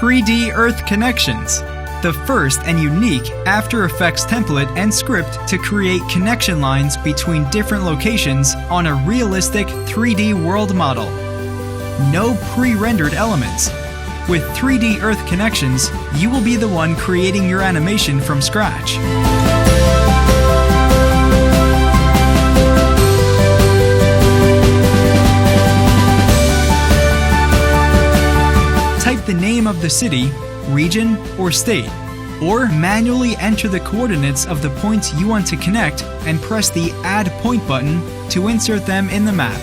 3D Earth Connections, the first and unique After Effects template and script to create connection lines between different locations on a realistic 3D world model. No pre-rendered elements. With 3D Earth Connections, you will be the one creating your animation from scratch. Type the name of the city, region, or state, or manually enter the coordinates of the points you want to connect and press the Add Point button to insert them in the map.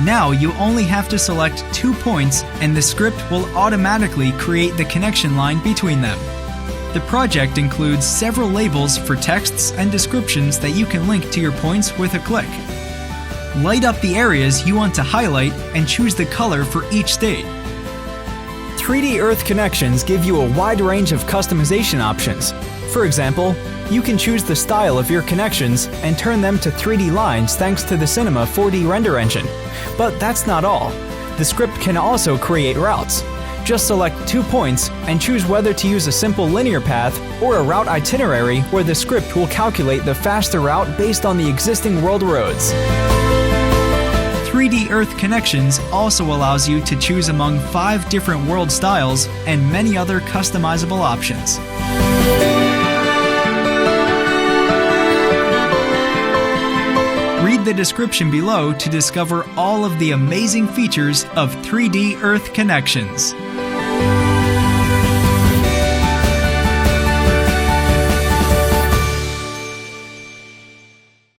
Now you only have to select 2 points and the script will automatically create the connection line between them. The project includes several labels for texts and descriptions that you can link to your points with a click. Light up the areas you want to highlight and choose the color for each state. 3D Earth Connections give you a wide range of customization options. For example, you can choose the style of your connections and turn them to 3D lines thanks to the Cinema 4D render engine. But that's not all. The script can also create routes. Just select 2 points and choose whether to use a simple linear path or a route itinerary where the script will calculate the faster route based on the existing world roads. 3D Earth Connections also allows you to choose among 5 different world styles and many other customizable options. Read the description below to discover all of the amazing features of 3D Earth Connections.